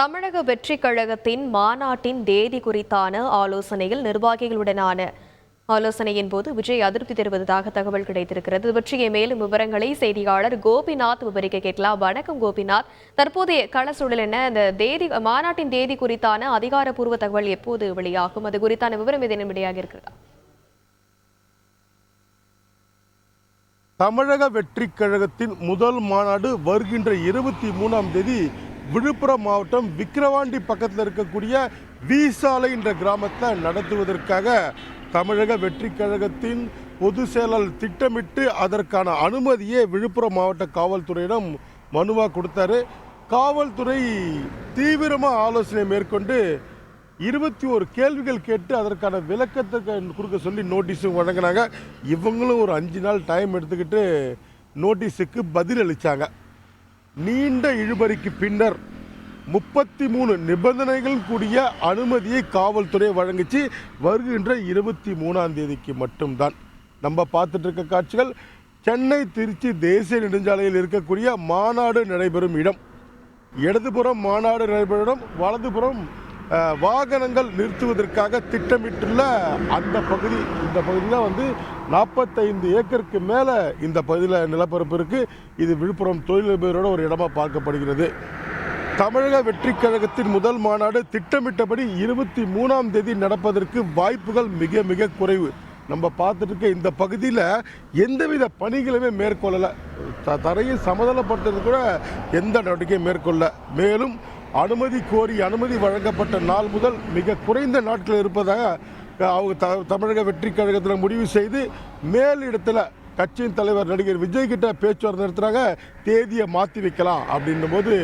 தமிழக வெற்றி கழகத்தின் மாநாட்டின் தேதி குறித்தான ஆலோசனையில் நிர்வாகிகளுடனான ஆலோசனையின் போது விஜய் அதிருப்தி தெரிவித்ததாக தகவல் கிடைத்திருக்கிறது. இது பற்றிய மேலும் விவரங்களை செய்தியாளர் கோபிநாத் விவரிக்க கேட்கலாம். வணக்கம் கோபிநாத், தற்போதைய கள சூழல் என்ன? இந்த மாநாட்டின் தேதி குறித்தான அதிகாரப்பூர்வ தகவல் எப்போது வெளியாகும்? அது குறித்தான விவரம் ஏதேனும் வெளியாக இருக்கிறதா? தமிழக வெற்றி கழகத்தின் முதல் மாநாடு வருகின்ற 23ஆம் தேதி விழுப்புரம் மாவட்டம் விக்கிரவாண்டி பக்கத்தில் இருக்கக்கூடிய வீசாலை என்ற கிராமத்தில் நடத்துவதற்காக தமிழக வெற்றி கழகத்தின் பொதுச் செயலாளர் திட்டமிட்டு அதற்கான அனுமதியை விழுப்புரம் மாவட்ட காவல்துறையிடம் மனுவாக கொடுத்தாரு. காவல்துறை தீவிரமாக ஆலோசனை மேற்கொண்டு 21 கேள்விகள் கேட்டு அதற்கான விளக்கத்தை கொடுக்க சொல்லி நோட்டீஸும் வழங்கினாங்க. இவங்களும் ஒரு 5 நாள் டைம் எடுத்துக்கிட்டு நோட்டீஸுக்கு பதில் அளித்தாங்க. நீண்ட இழுபறிக்கு பின்னர் 33 நிபந்தனைகள் கூடிய அனுமதியை காவல்துறை வழங்கிச்சு. வருகின்ற 23ஆம் தேதிக்கு மட்டும்தான். நம்ம பார்த்துட்டு இருக்க காட்சிகள் சென்னை திருச்சி தேசிய நெடுஞ்சாலையில் இருக்கக்கூடிய மாநாடு நடைபெறும் இடம். இடதுபுறம் மாநாடு நடைபெறும் இடம், வலதுபுறம் வாகனங்கள் நிறுத்துவதற்காக திட்டமிட்டுள்ள அந்த பகுதி. இந்த பகுதியில் 45 ஏக்கருக்கு மேலே இந்த பகுதியில் நிலப்பரப்பு இருக்குது. இது விழுப்புரம் தொழிலதிபரோட ஒரு இடமாக பார்க்கப்படுகிறது. தமிழக வெற்றி கழகத்தின் முதல் மாநாடு திட்டமிட்டபடி 23ஆம் தேதி நடப்பதற்கு வாய்ப்புகள் மிக மிக குறைவு. நம்ம பார்த்துட்டு இருக்க இந்த பகுதியில் எந்தவித பணிகளுமே மேற்கொள்ளலை. தரையை சமதளப்படுத்துறது கூட எந்த நடவடிக்கையும் மேற்கொள்ள. மேலும் அனுமதி கோரி அனுமதி வழங்கப்பட்ட நாள் முதல் மிக குறைந்த நாட்கள் இருப்பதாக அவங்க தமிழக வெற்றி கழகத்தில் முடிவு செய்து மேலிடத்தில் கட்சியின் தலைவர் நடிகர் விஜய் கிட்ட பேச்சுவார்த்தை நடத்துகிறாங்க. தேதியை மாற்றி வைக்கலாம் அப்படின்னும் போது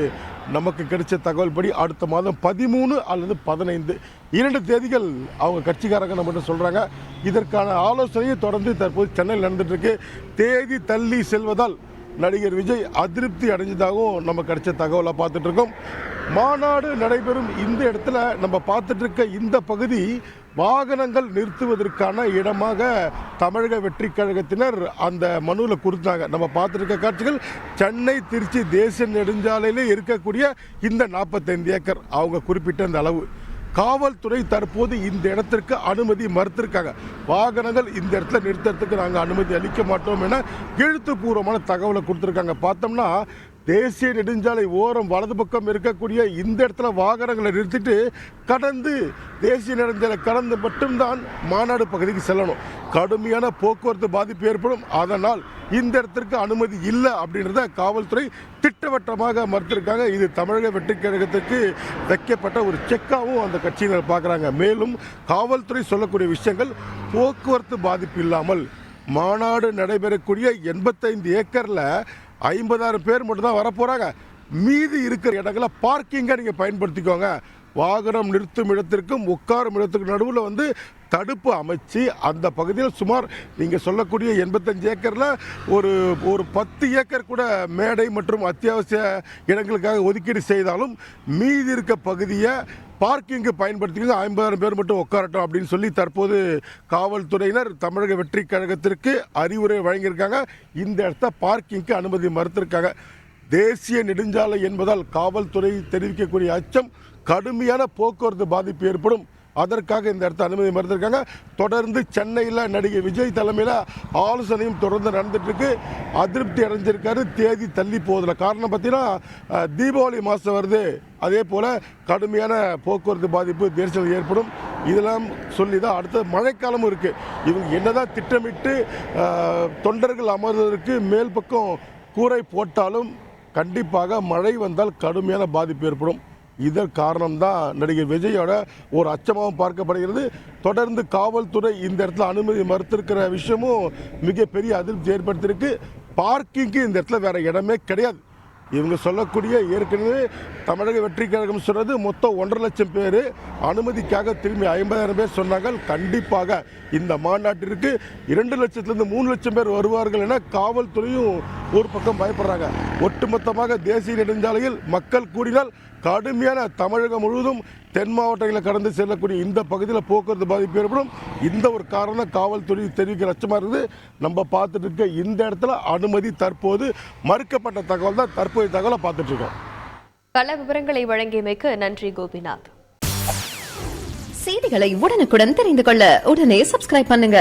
நமக்கு கிடைச்ச தகவல் படி அடுத்த மாதம் 13 அல்லது 15 2 தேதிகள் அவங்க கட்சிக்காரங்க நம்மகிட்ட சொல்கிறாங்க. இதற்கான ஆலோசனையை தொடர்ந்து தற்போது சென்னையில் நடந்துட்டுருக்கு. தேதி தள்ளி செல்வதால் நடிகர் விஜய் அதிருப்தி அடைஞ்சதாகவும் நம்ம கிடைச்ச தகவலை பார்த்துட்டு இருக்கோம். மாநாடு நடைபெறும் இந்த இடத்துல நம்ம பார்த்துட்டு இருக்க இந்த பகுதி வாகனங்கள் நிறுத்துவதற்கான இடமாக தமிழக வெற்றி கழகத்தினர் அந்த மனுவில் கொடுத்தாங்க. நம்ம பார்த்துட்டு இருக்க காட்சிகள் சென்னை திருச்சி தேசிய நெடுஞ்சாலையிலே இருக்கக்கூடிய இந்த 45 ஏக்கர் அவங்க குறிப்பிட்ட அந்த அளவு. காவல்துறை தற்போது இந்த இடத்திற்கு அனுமதி மறுத்திருக்காங்க. வாகனங்கள் இந்த இடத்துல நிறுத்தத்துக்கு நாங்கள் அனுமதி அளிக்க மாட்டோம் என எழுத்துப்பூர்வமான தகவலை கொடுத்துருக்காங்க. பார்த்தோம்னா தேசிய நெடுஞ்சாலை ஓரம் வலது பக்கம் இருக்கக்கூடிய இந்த இடத்துல வாகனங்களை நிறுத்திட்டு கடந்து தேசிய நெடுஞ்சாலை கடந்து மட்டும்தான் மாநாடு பகுதிக்கு செல்லணும். கடுமையான போக்குவரத்து பாதிப்பு ஏற்படும். அதனால் இந்த இடத்திற்கு அனுமதி இல்லை அப்படின்றத காவல்துறை திட்டவட்டமாக மறுத்திருக்காங்க. இது தமிழக வெற்றி கழகத்துக்கு வைக்கப்பட்ட ஒரு செக்காகவும் அந்த கட்சியினர் பார்க்குறாங்க. மேலும் காவல்துறை சொல்லக்கூடிய விஷயங்கள் போக்குவரத்து பாதிப்பு இல்லாமல் மாநாடு நடைபெறக்கூடிய 85 ஏக்கரில் 50,000 பேர் மட்டும் தான் வரப்போகிறாங்க. மீதி இருக்கிற இடங்களை பார்க்கிங்கை நீங்கள் பயன்படுத்திக்கோங்க. வாகனம் நிறுத்தும் இடத்திற்கும் உட்காரும் இடத்துக்கு நடுவில் தடுப்பு அமைச்சு அந்த பகுதியில் சுமார் நீங்கள் சொல்லக்கூடிய 85 ஏக்கரில் ஒரு 10 ஏக்கர் கூட மேடை மற்றும் அத்தியாவசிய இடங்களுக்காக ஒதுக்கீடு செய்தாலும் மீதி இருக்க பகுதியை பார்க்கிங்கு பயன்படுத்திக்கிட்டு 50,000 பேர் மட்டும் உட்காரட்டும் அப்படின்னு சொல்லி தற்போது காவல்துறையினர் தமிழக வெற்றி கழகத்திற்கு அறிவுரை வழங்கியிருக்காங்க. இந்த இடத்த பார்க்கிங்க்கு அனுமதி மறுத்திருக்காங்க. தேசிய நெடுஞ்சாலை என்பதால் காவல்துறை தெரிவிக்கக்கூடிய அச்சம் கடுமையான போக்குவரத்து பாதிப்பு ஏற்படும். அதற்காக இந்த இடத்த அனுமதி மறுத்திருக்காங்க. தொடர்ந்து சென்னையில் நடிகர் விஜய் தலைமையில் ஆலோசனையும் தொடர்ந்து நடந்துட்டு இருக்கு. அதிருப்தி அடைஞ்சிருக்காரு தேதி தள்ளி போவதில். காரணம் பார்த்தீங்கன்னா தீபாவளி மாதம் வருது. அதே போல் கடுமையான போக்குவரத்து பாதிப்பு தேசியம் ஏற்படும். இதெல்லாம் சொல்லி தான் அடுத்த மழைக்காலமும் இருக்குது. இவங்க என்னதான் திட்டமிட்டு தொண்டர்கள் அமர்வதற்கு மேல் பக்கம் கூரை போட்டாலும் கண்டிப்பாக மழை வந்தால் கடுமையான பாதிப்பு ஏற்படும். இதன் காரணம்தான் நடிகர் விஜயோட ஒரு அச்சமாகவும் பார்க்கப்படுகிறது. தொடர்ந்து காவல்துறை இந்த இடத்துல அனுமதி மறுத்திருக்கிற விஷயமும் மிகப்பெரிய அதிருப்தி ஏற்படுத்தியிருக்கு. பார்க்கிங்க்கு இந்த இடத்துல வேறு இடமே கிடையாது. இவங்க சொல்லக்கூடிய ஏற்கனவே தமிழக வெற்றி கழகம் சொன்னது மொத்தம் 1.5 லட்சம் பேர் அனுமதிக்காக திரும்பி 50,000 பேர் சொன்னாங்க. கண்டிப்பாக இந்த மாநாட்டிற்கு 2 லட்சத்திலிருந்து 3 லட்சம் பேர் வருவார்கள் என காவல்துறையும் ஒரு பக்கம் பயப்படுறாங்க. ஒட்டுமொத்தமாக தேசிய நெடுஞ்சாலையில் மக்கள் கூடினால் கடுமையான தமிழகம் முழுவதும் தென் மாவட்டங்களை கடந்து செல்லக்கூடிய இந்த பகுதியில் போக்குவரத்து பாதிப்பு ஏற்படும். இந்த ஒரு காரணம் காவல்துறை தெரிவிக்கிற அச்சமாக இருக்குது. நம்ம பார்த்துட்டு இருக்க இந்த இடத்துல அனுமதி தற்போது மறுக்கப்பட்ட தகவல் தான் தற்போதைய தகவலை பார்த்துட்டு இருக்கோம். பல விவரங்களை வழங்கியமைக்கு நன்றி கோபிநாத். செய்திகளை உடனுக்குடன் தெரிந்து கொள்ள உடனே சப்ஸ்கிரைப் பண்ணுங்க.